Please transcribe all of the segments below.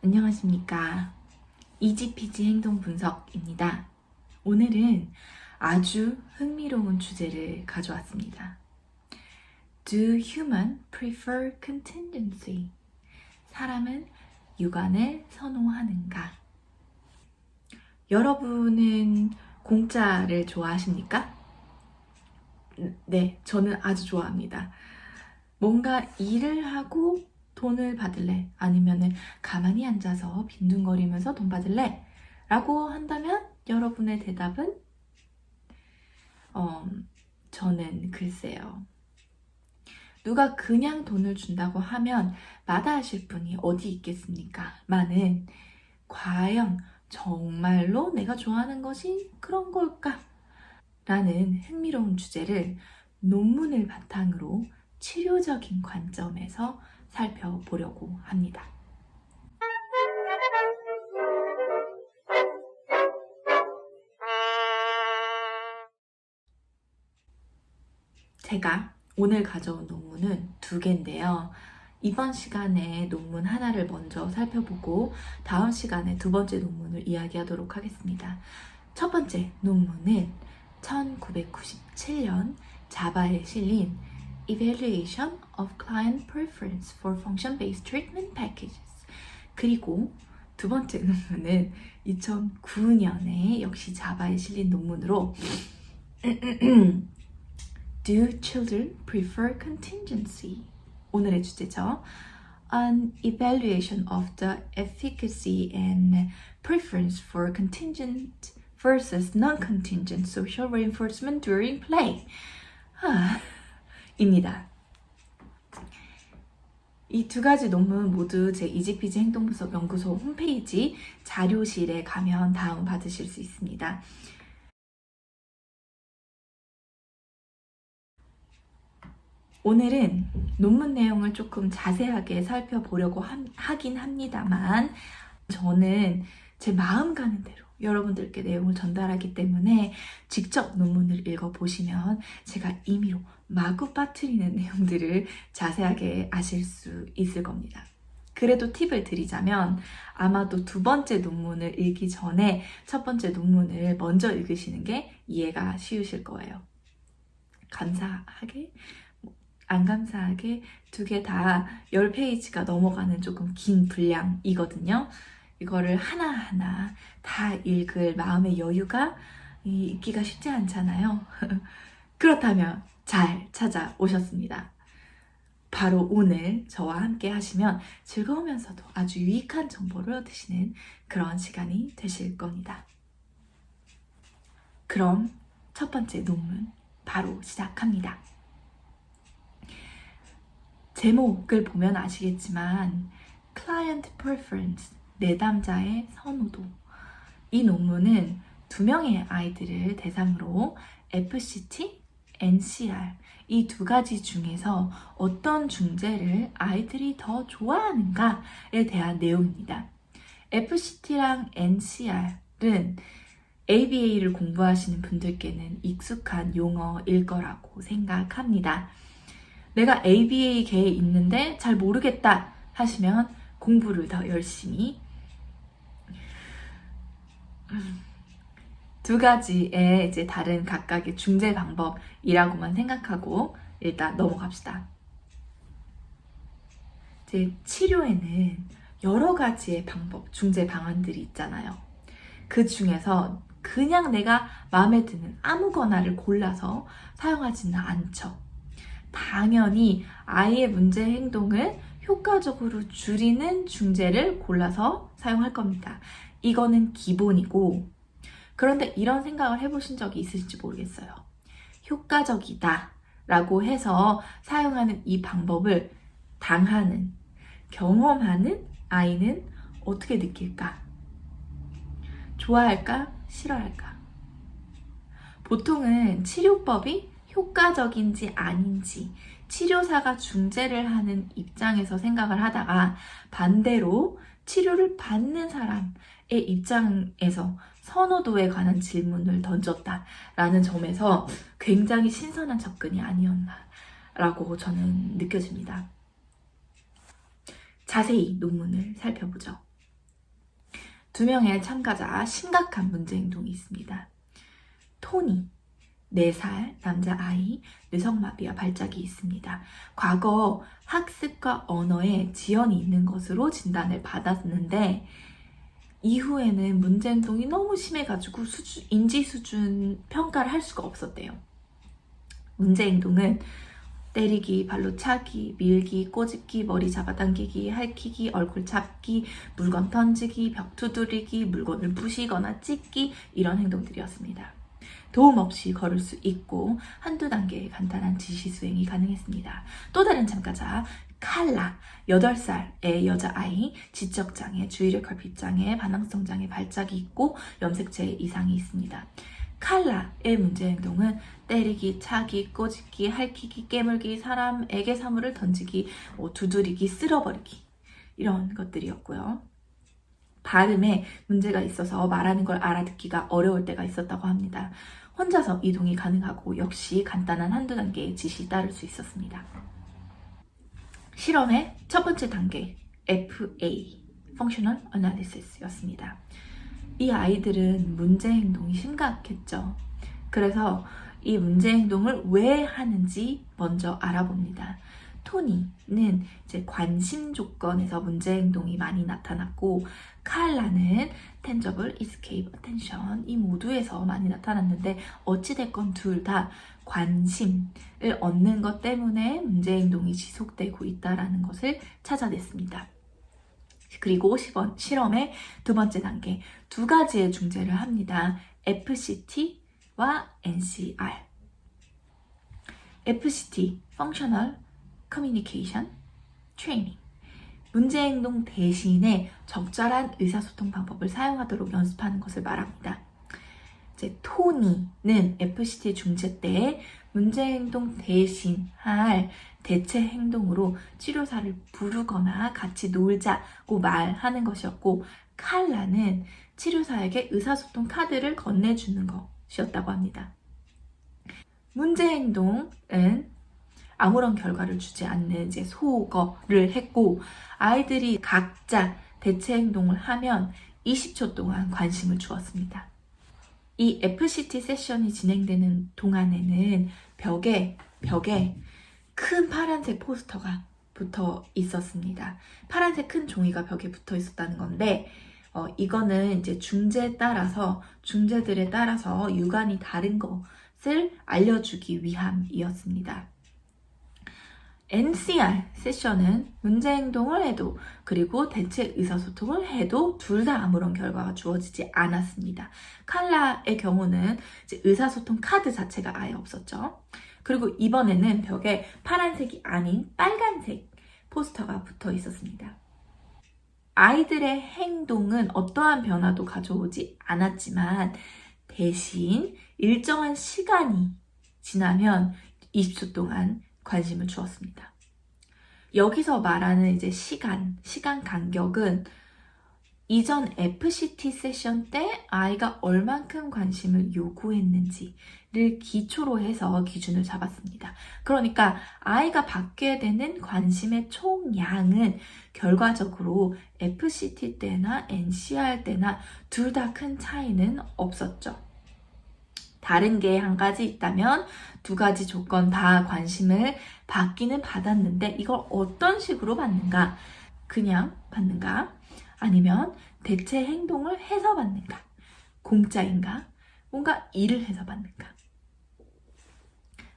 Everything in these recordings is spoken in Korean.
안녕하십니까. 이지피지 행동 분석입니다. 오늘은 아주 흥미로운 주제를 가져왔습니다. Do humans prefer contingency? 사람은 유관을 선호하는가? 여러분은 공짜를 좋아하십니까? 네, 저는 아주 좋아합니다. 뭔가 일을 하고 돈을 받을래? 아니면은 가만히 앉아서 빈둥거리면서 돈 받을래? 라고 한다면 여러분의 대답은? 저는 글쎄요. 누가 그냥 돈을 준다고 하면 마다하실 분이 어디 있겠습니까? 많은 과연 정말로 내가 좋아하는 것이 그런 걸까? 라는 흥미로운 주제를 논문을 바탕으로 치료적인 관점에서 살펴보려고 합니다. 제가 오늘 가져온 논문은 두 개인데요. 이번 시간에 논문 하나를 먼저 살펴보고 다음 시간에 두 번째 논문을 이야기하도록 하겠습니다. 첫 번째 논문은 1997년 자바에 실린 Evaluation of Client Preference for Function-Based Treatment Packages. 그리고 두 번째 논문은 2009년에 역시 자바에 실린 논문으로 Do children prefer contingency? 오늘의 주제죠. An evaluation of the efficacy and preference for contingent versus non-contingent social reinforcement during play. 입니다. 이 두 가지 논문 모두 제 이지피지 행동분석 연구소 홈페이지 자료실에 가면 다운 받으실 수 있습니다. 오늘은 논문 내용을 조금 자세하게 살펴보려고 하긴 합니다만 저는 제 마음 가는 대로 여러분들께 내용을 전달하기 때문에 직접 논문을 읽어보시면 제가 임의로 마구 빠뜨리는 내용들을 자세하게 아실 수 있을 겁니다. 그래도 팁을 드리자면 아마도 두 번째 논문을 읽기 전에 첫 번째 논문을 먼저 읽으시는 게 이해가 쉬우실 거예요. 감사하게 안 감사하게 두 개 다 10페이지가 넘어가는 조금 긴 분량이거든요. 이거를 하나하나 다 읽을 마음의 여유가 있기가 쉽지 않잖아요. 그렇다면 잘 찾아오셨습니다. 바로 오늘 저와 함께 하시면 즐거우면서도 아주 유익한 정보를 얻으시는 그런 시간이 되실 겁니다. 그럼 첫 번째 논문 바로 시작합니다. 제목을 보면 아시겠지만 Client Preference, 내담자의 선호도. 이 논문은 두 명의 아이들을 대상으로 FCT, NCR 이 두 가지 중에서 어떤 중재를 아이들이 더 좋아하는가에 대한 내용입니다. FCT랑 NCR은 ABA를 공부하시는 분들께는 익숙한 용어일 거라고 생각합니다. 내가 ABA계에 있는데 잘 모르겠다 하시면 공부를 더 열심히 두 가지의 이제 다른 각각의 중재 방법이라고만 생각하고 일단 넘어갑시다. 이제 치료에는 여러 가지의 방법, 중재 방안들이 있잖아요. 그 중에서 그냥 내가 마음에 드는 아무거나를 골라서 사용하지는 않죠. 당연히 아이의 문제 행동을 효과적으로 줄이는 중재를 골라서 사용할 겁니다. 이거는 기본이고, 그런데 이런 생각을 해보신 적이 있으실지 모르겠어요. 효과적이다 라고 해서 사용하는 이 방법을 당하는, 경험하는 아이는 어떻게 느낄까? 좋아할까? 싫어할까? 보통은 치료법이 효과적인지 아닌지 치료사가 중재를 하는 입장에서 생각을 하다가 반대로 치료를 받는 사람의 입장에서 선호도에 관한 질문을 던졌다라는 점에서 굉장히 신선한 접근이 아니었나라고 저는 느껴집니다. 자세히 논문을 살펴보죠. 2명의 참가자 심각한 문제 행동이 있습니다. 토니, 4살 남자아이, 뇌성마비와 발작이 있습니다. 과거 학습과 언어에 지연이 있는 것으로 진단을 받았는데 이후에는 문제 행동이 너무 심해가지고 인지 수준 평가를 할 수가 없었대요. 문제 행동은 때리기, 발로 차기, 밀기, 꼬집기, 머리 잡아당기기, 핥히기, 얼굴 잡기, 물건 던지기, 벽 두드리기, 물건을 부시거나 찢기 이런 행동들이었습니다. 도움 없이 걸을 수 있고 한두 단계의 간단한 지시 수행이 가능했습니다. 또 다른 참가자 칼라, 8살의 여자아이, 지적장애, 주의력 결핍장애, 반항성장애, 발작이 있고 염색체 이상이 있습니다. 칼라의 문제 행동은 때리기, 차기, 꼬집기, 핥히기, 깨물기, 사람에게 사물을 던지기, 두드리기, 쓸어버리기 이런 것들이었고요. 발음에 문제가 있어서 말하는 걸 알아듣기가 어려울 때가 있었다고 합니다. 혼자서 이동이 가능하고 역시 간단한 한두 단계의 지시 따를 수 있었습니다. 실험의 첫 번째 단계 FA, Functional Analysis 였습니다. 이 아이들은 문제 행동이 심각했죠. 그래서 이 문제 행동을 왜 하는지 먼저 알아봅니다. 토니는 이제 관심 조건에서 문제 행동이 많이 나타났고 칼라는 tangible, escape, attention 이 모두에서 많이 나타났는데 어찌됐건 둘 다 관심을 얻는 것 때문에 문제 행동이 지속되고 있다는 것을 찾아냈습니다. 그리고 실험의 두 번째 단계 2가지의 중재를 합니다. FCT와 NCR. FCT, Functional Communication Training. 문제 행동 대신에 적절한 의사소통 방법을 사용하도록 연습하는 것을 말합니다. 이제 토니는 FCT 중재 때 문제 행동 대신 할 대체 행동으로 치료사를 부르거나 같이 놀자고 말하는 것이었고 칼라는 치료사에게 의사소통 카드를 건네주는 것이었다고 합니다. 문제 행동은 아무런 결과를 주지 않는 이제 소거를 했고 아이들이 각자 대체 행동을 하면 20초 동안 관심을 주었습니다. 이 FCT 세션이 진행되는 동안에는 벽에 큰 파란색 포스터가 붙어 있었습니다. 파란색 큰 종이가 벽에 붙어 있었다는 건데 이거는 이제 중재들에 따라서 유관이 다른 것을 알려주기 위함이었습니다. NCR 세션은 문제 행동을 해도 그리고 대체 의사소통을 해도 둘 다 아무런 결과가 주어지지 않았습니다. 칼라의 경우는 이제 의사소통 카드 자체가 아예 없었죠. 그리고 이번에는 벽에 파란색이 아닌 빨간색 포스터가 붙어 있었습니다. 아이들의 행동은 어떠한 변화도 가져오지 않았지만 대신 일정한 시간이 지나면 20초 동안 관심을 주었습니다. 여기서 말하는 이제 시간 간격은 이전 FCT 세션 때 아이가 얼만큼 관심을 요구했는지를 기초로 해서 기준을 잡았습니다. 그러니까 아이가 받게 되는 관심의 총량은 결과적으로 FCT 때나 NCR 때나 둘 다 큰 차이는 없었죠. 다른 게 한 가지 있다면 2가지 조건 다 관심을 받기는 받았는데 이걸 어떤 식으로 받는가? 그냥 받는가? 아니면 대체 행동을 해서 받는가? 공짜인가? 뭔가 일을 해서 받는가?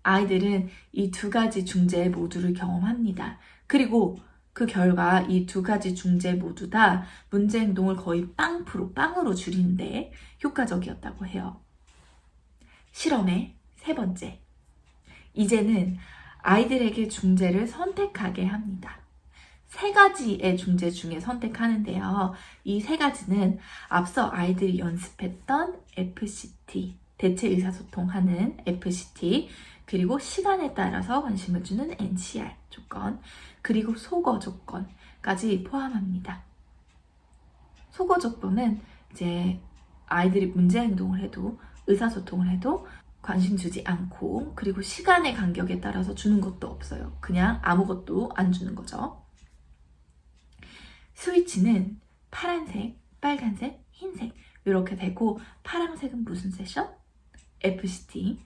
아이들은 이 2가지 중재 모두를 경험합니다. 그리고 그 결과 이 2가지 중재 모두 다 문제 행동을 거의 빵으로 줄이는데 효과적이었다고 해요. 실험의 3번째. 이제는 아이들에게 중재를 선택하게 합니다. 3가지의 중재 중에 선택하는데요. 이 3가지는 앞서 아이들이 연습했던 FCT, 대체 의사소통하는 FCT, 그리고 시간에 따라서 관심을 주는 NCR 조건, 그리고 소거 조건까지 포함합니다. 소거 조건은 이제 아이들이 문제 행동을 해도 의사소통을 해도 관심 주지 않고 그리고 시간의 간격에 따라서 주는 것도 없어요. 그냥 아무것도 안 주는 거죠. 스위치는 파란색, 빨간색, 흰색 이렇게 되고, 파란색은 무슨 세션? FCT.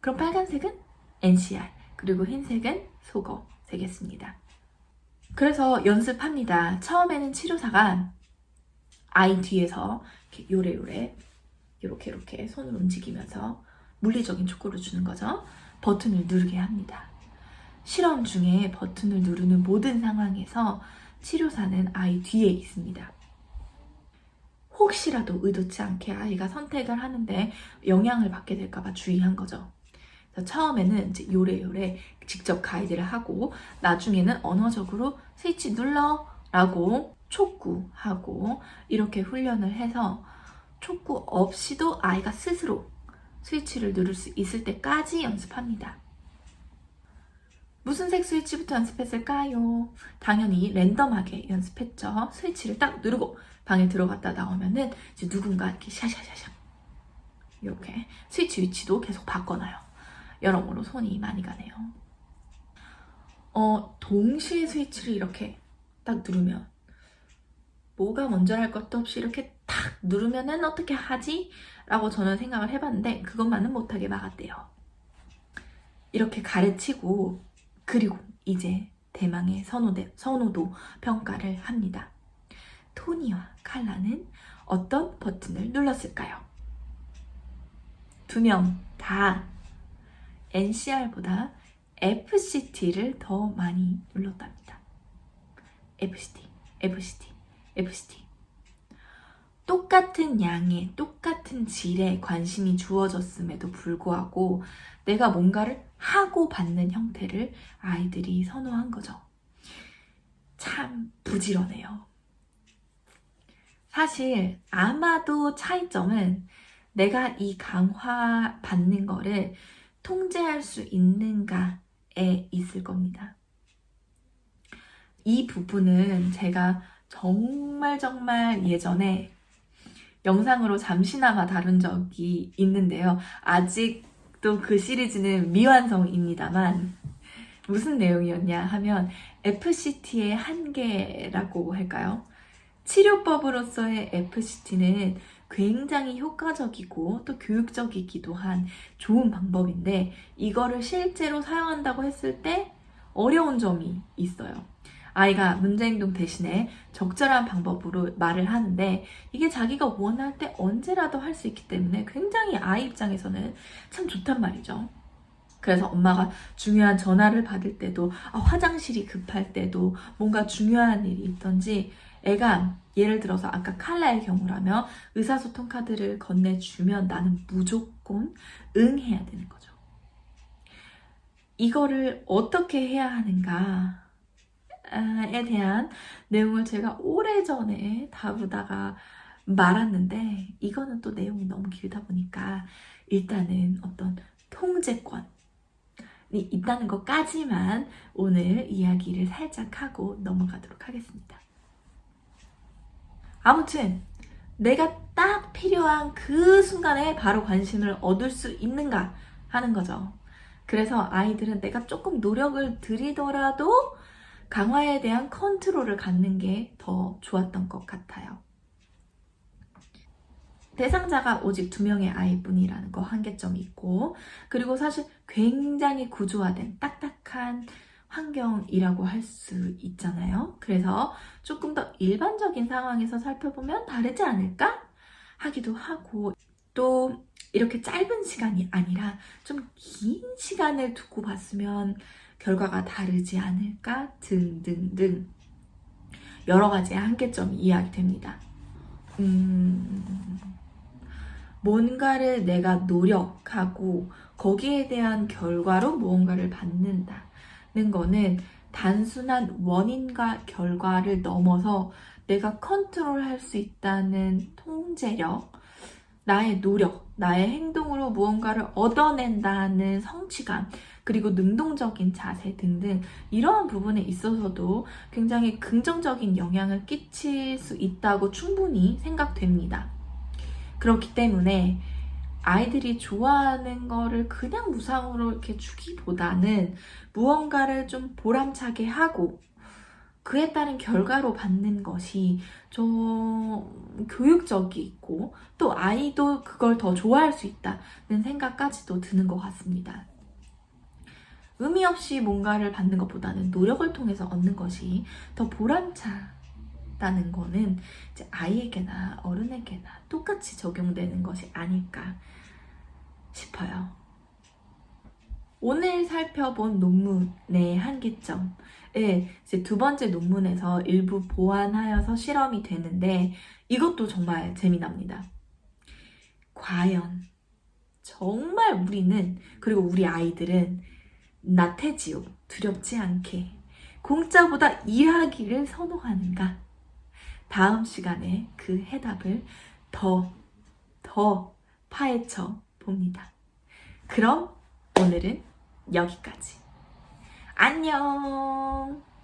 그럼 빨간색은 NCR, 그리고 흰색은 속어 되겠습니다. 그래서 연습합니다. 처음에는 치료사가 아이 뒤에서 이렇게 요래요래 이렇게 손을 움직이면서 물리적인 촉구를 주는 거죠. 버튼을 누르게 합니다. 실험 중에 버튼을 누르는 모든 상황에서 치료사는 아이 뒤에 있습니다. 혹시라도 의도치 않게 아이가 선택을 하는데 영향을 받게 될까봐 주의한 거죠. 그래서 처음에는 이제 요래요래 직접 가이드를 하고, 나중에는 언어적으로 스위치 눌러 라고 촉구하고, 이렇게 훈련을 해서 촉구 없이도 아이가 스스로 스위치를 누를 수 있을 때까지 연습합니다. 무슨 색 스위치부터 연습했을까요? 당연히 랜덤하게 연습했죠. 스위치를 딱 누르고 방에 들어갔다 나오면은 이제 누군가 이렇게 샤샤샤샤 이렇게 스위치 위치도 계속 바꿔놔요. 여러모로 손이 많이 가네요. 동시에 스위치를 이렇게 딱 누르면, 뭐가 먼저 할 것도 없이 이렇게 탁 누르면은 어떻게 하지? 라고 저는 생각을 해봤는데 그것만은 못하게 막았대요. 이렇게 가르치고, 그리고 이제 대망의 선호도 평가를 합니다. 토니와 칼라는 어떤 버튼을 눌렀을까요? 두 명 다 NCR보다 FCT를 더 많이 눌렀답니다. FCT. 똑같은 양의 똑같은 질에 관심이 주어졌음에도 불구하고 내가 뭔가를 하고 받는 형태를 아이들이 선호한 거죠. 참 부지런해요. 사실 아마도 차이점은 내가 이 강화 받는 거를 통제할 수 있는가에 있을 겁니다. 이 부분은 제가 정말 예전에 영상으로 잠시나마 다룬 적이 있는데요. 아직도 그 시리즈는 미완성입니다만, 무슨 내용이었냐 하면 FCT의 한계라고 할까요? 치료법으로서의 FCT는 굉장히 효과적이고 또 교육적이기도 한 좋은 방법인데, 이거를 실제로 사용한다고 했을 때 어려운 점이 있어요. 아이가 문제행동 대신에 적절한 방법으로 말을 하는데, 이게 자기가 원할 때 언제라도 할 수 있기 때문에 굉장히 아이 입장에서는 참 좋단 말이죠. 그래서 엄마가 중요한 전화를 받을 때도, 화장실이 급할 때도, 뭔가 중요한 일이 있던지, 애가 예를 들어서 아까 칼라의 경우라면 의사소통 카드를 건네주면 나는 무조건 응해야 되는 거죠. 이거를 어떻게 해야 하는가 에 대한 내용을 제가 오래전에 다루다가 말았는데, 이거는 또 내용이 너무 길다 보니까 일단은 어떤 통제권이 있다는 것까지만 오늘 이야기를 살짝 하고 넘어가도록 하겠습니다. 아무튼 내가 딱 필요한 그 순간에 바로 관심을 얻을 수 있는가 하는 거죠. 그래서 아이들은 내가 조금 노력을 들이더라도 강화에 대한 컨트롤을 갖는 게 더 좋았던 것 같아요. 대상자가 오직 2명의 아이뿐이라는 거 한계점이 있고, 그리고 사실 굉장히 구조화된 딱딱한 환경이라고 할 수 있잖아요. 그래서 조금 더 일반적인 상황에서 살펴보면 다르지 않을까 하기도 하고, 또 이렇게 짧은 시간이 아니라 좀 긴 시간을 두고 봤으면 결과가 다르지 않을까 등등등 여러 가지의 한계점이 이야기됩니다. 뭔가를 내가 노력하고 거기에 대한 결과로 무언가를 받는다는 거는 단순한 원인과 결과를 넘어서 내가 컨트롤할 수 있다는 통제력, 나의 노력, 나의 행동으로 무언가를 얻어낸다는 성취감, 그리고 능동적인 자세 등등 이러한 부분에 있어서도 굉장히 긍정적인 영향을 끼칠 수 있다고 충분히 생각됩니다. 그렇기 때문에 아이들이 좋아하는 거를 그냥 무상으로 이렇게 주기보다는 무언가를 좀 보람차게 하고, 그에 따른 결과로 받는 것이 좀 교육적이고 또 아이도 그걸 더 좋아할 수 있다는 생각까지도 드는 것 같습니다. 의미 없이 뭔가를 받는 것보다는 노력을 통해서 얻는 것이 더 보람차다는 거는 이제 아이에게나 어른에게나 똑같이 적용되는 것이 아닐까 싶어요. 오늘 살펴본 논문의 한계점을 이제 두 번째 논문에서 일부 보완하여서 실험이 되는데 이것도 정말 재미납니다. 과연 정말 우리는, 그리고 우리 아이들은 나태지옥, 두렵지 않게 공짜보다 일하기를 선호하는가? 다음 시간에 그 해답을 더 파헤쳐 봅니다. 그럼 오늘은 여기까지. 안녕!